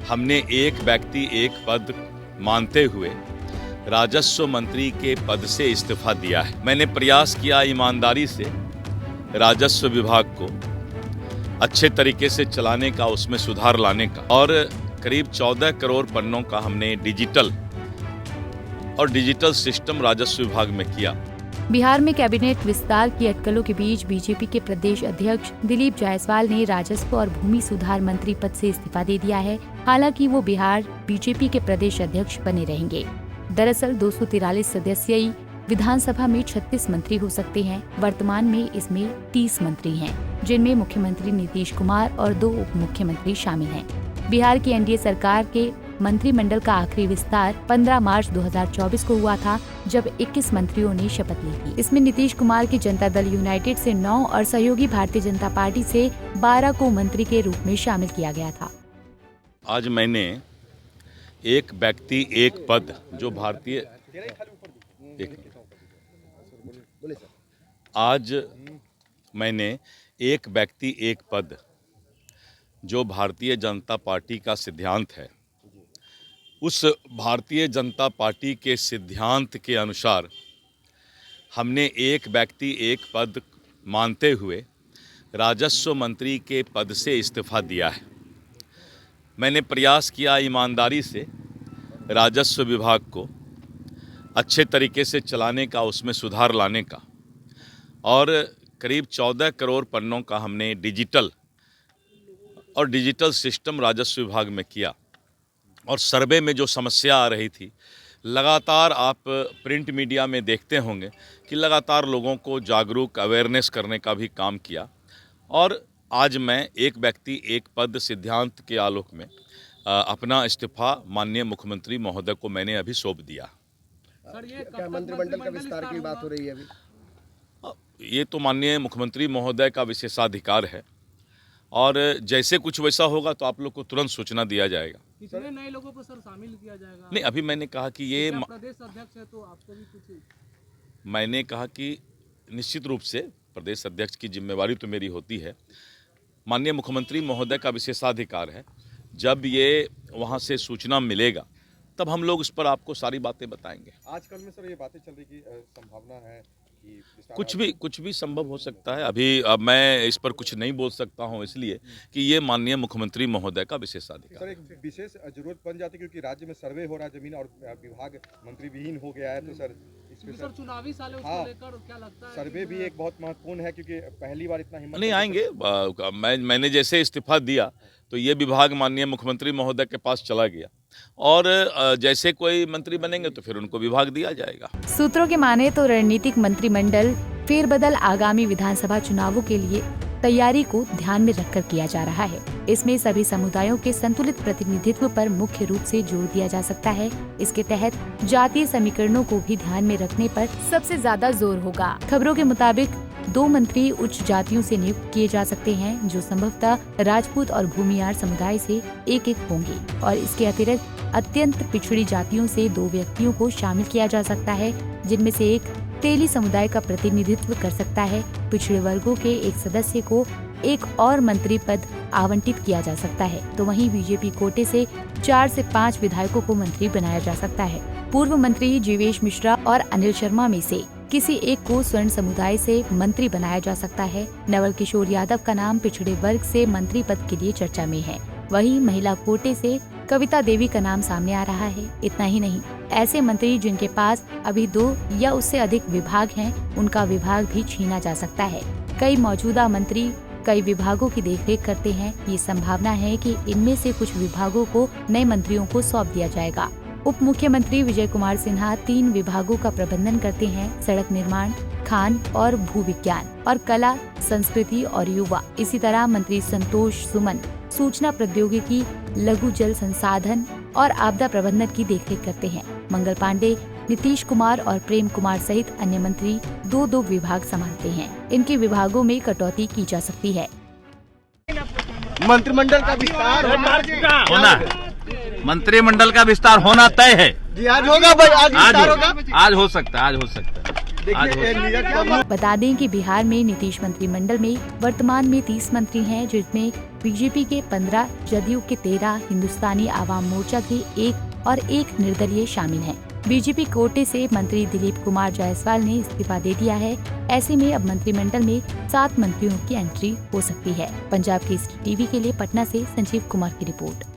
हमने एक व्यक्ति एक पद मानते हुए राजस्व मंत्री के पद से इस्तीफा दिया है। मैंने प्रयास किया ईमानदारी से राजस्व विभाग को अच्छे तरीके से चलाने का, उसमें सुधार लाने का, और करीब 14 करोड़ पन्नों का हमने डिजिटल सिस्टम राजस्व विभाग में किया। बिहार में कैबिनेट विस्तार की अटकलों के बीच बीजेपी के प्रदेश अध्यक्ष दिलीप जायसवाल ने राजस्व और भूमि सुधार मंत्री पद से इस्तीफा दे दिया है। हालांकि वो बिहार बीजेपी के प्रदेश अध्यक्ष बने रहेंगे। दरअसल 243 सदस्यीय विधानसभा में 36 मंत्री हो सकते हैं। वर्तमान में इसमें 30 मंत्री हैं, जिनमें मुख्यमंत्री नीतीश कुमार और 2 उप मुख्यमंत्री शामिल हैं। बिहार की एनडीए सरकार के मंत्रिमंडल का आखिरी विस्तार 15 मार्च 2024 को हुआ था, जब 21 मंत्रियों ने शपथ ली थी। इसमें नीतीश कुमार की जनता दल यूनाइटेड से 9 और सहयोगी भारतीय जनता पार्टी से 12 को मंत्री के रूप में शामिल किया गया था। आज मैंने एक व्यक्ति एक पद जो भारतीय आज मैंने एक व्यक्ति एक पद जो भारतीय जनता पार्टी का सिद्धांत है, उस भारतीय जनता पार्टी के सिद्धांत के अनुसार हमने एक व्यक्ति एक पद मानते हुए राजस्व मंत्री के पद से इस्तीफा दिया है। मैंने प्रयास किया ईमानदारी से राजस्व विभाग को अच्छे तरीके से चलाने का, उसमें सुधार लाने का, और करीब 14 करोड़ पन्नों का हमने डिजिटल सिस्टम राजस्व विभाग में किया। और सर्वे में जो समस्या आ रही थी, लगातार आप प्रिंट मीडिया में देखते होंगे कि लगातार लोगों को जागरूक अवेयरनेस करने का भी काम किया। और आज मैं एक व्यक्ति एक पद सिद्धांत के आलोक में अपना इस्तीफा माननीय मुख्यमंत्री महोदय को मैंने अभी सौंप दिया। सर, ये क्या मंत्रिमंडल का विस्तार की बात हो रही है अभी? ये तो माननीय मुख्यमंत्री महोदय का विशेषाधिकार है, और जैसे कुछ वैसा होगा तो आप लोग को तुरंत सूचना दिया जाएगा। कितने नए लोगों को सर शामिल किया जाएगा? नहीं, अभी मैंने कहा कि ये प्रदेश अध्यक्ष है तो आपको भी कुछ, मैंने कहा कि निश्चित रूप से प्रदेश अध्यक्ष की जिम्मेवारी तो मेरी होती है। माननीय मुख्यमंत्री महोदय का विशेषाधिकार है। जब ये वहाँ से सूचना मिलेगा तब हम लोग उस पर आपको सारी बातें बताएंगे। आजकल में सर ये बातें चल रही की संभावना है कि कुछ भी संभव हो सकता है। अभी अब मैं इस पर कुछ नहीं बोल सकता हूं, इसलिए कि ये माननीय मुख्यमंत्री महोदय का विशेषाधिकार। सर, एक विशेष जरूरत बन जाती है क्योंकि राज्य में सर्वे हो रहा है, जमीन और विभाग मंत्री विहीन हो गया है, तो सर सर चुनावी साल है, उसको लेकर क्या लगता है? सर्वे भी एक बहुत महत्वपूर्ण है क्योंकि पहली बार इतना हिम्मत नहीं आएंगे। मैंने जैसे इस्तीफा दिया तो ये विभाग माननीय मुख्यमंत्री महोदय के पास चला गया, और जैसे कोई मंत्री बनेंगे तो फिर उनको विभाग दिया जाएगा। सूत्रों के माने तो रणनीतिक मंत्रिमंडल फेरबदल आगामी विधानसभा चुनावों के लिए तैयारी को ध्यान में रखकर किया जा रहा है। इसमें सभी समुदायों के संतुलित प्रतिनिधित्व पर मुख्य रूप से जोर दिया जा सकता है। इसके तहत जातीय समीकरणों को भी ध्यान में रखने पर सबसे ज्यादा जोर होगा। खबरों के मुताबिक 2 मंत्री उच्च जातियों से नियुक्त किए जा सकते हैं, जो संभवतः राजपूत और भूमियार समुदाय से एक होंगे, और इसके अतिरिक्त अत्यंत पिछड़ी जातियों से 2 व्यक्तियों को शामिल किया जा सकता है, जिनमें से एक तेली समुदाय का प्रतिनिधित्व कर सकता है। पिछड़े वर्गों के एक सदस्य को एक और मंत्री पद आवंटित किया जा सकता है, तो वहीं बीजेपी कोटे से 4 से 5 विधायकों को मंत्री बनाया जा सकता है। पूर्व मंत्री जीवेश मिश्रा और अनिल शर्मा में से किसी एक को स्वर्ण समुदाय से मंत्री बनाया जा सकता है। नवल किशोर यादव का नाम पिछड़े वर्ग से मंत्री पद के लिए चर्चा में है। वहीं महिला कोटे से कविता देवी का नाम सामने आ रहा है। इतना ही नहीं, ऐसे मंत्री जिनके पास अभी 2 या उससे अधिक विभाग हैं, उनका विभाग भी छीना जा सकता है। कई मौजूदा मंत्री कई विभागों की देखरेख करते हैं। ये संभावना है कि इनमें से कुछ विभागों को नए मंत्रियों को सौंप दिया जाएगा। उप मुख्यमंत्री विजय कुमार सिन्हा 3 विभागों का प्रबंधन करते हैं: सड़क निर्माण, खान और भू विज्ञान, और कला, संस्कृति और युवा। इसी तरह मंत्री संतोष सुमन सूचना प्रौद्योगिकी, लघु जल संसाधन और आपदा प्रबंधन की देखरेख करते हैं। मंगल पांडे, नीतीश कुमार और प्रेम कुमार सहित अन्य मंत्री 2 विभाग संभालते हैं। इनके विभागों में कटौती की जा सकती है। मंत्रिमंडल का विस्तार होना, मंत्रिमंडल का विस्तार होना तय है। आज होगा भाई, आज विस्तार होगा। आज हो सकता है। बता दें कि बिहार में नीतीश मंत्रिमंडल में वर्तमान में 30 मंत्री हैं, जिसमें बीजेपी के 15, जदयू के 13, हिंदुस्तानी आवाम मोर्चा के 1 और 1 निर्दलीय शामिल हैं। बीजेपी कोटे से मंत्री दिलीप कुमार जायसवाल ने इस्तीफा दे दिया है। ऐसे में अब मंत्रिमंडल में 7 मंत्रियों की एंट्री हो सकती है। पंजाब केसरी टीवी के लिए पटना से संजीव कुमार की रिपोर्ट।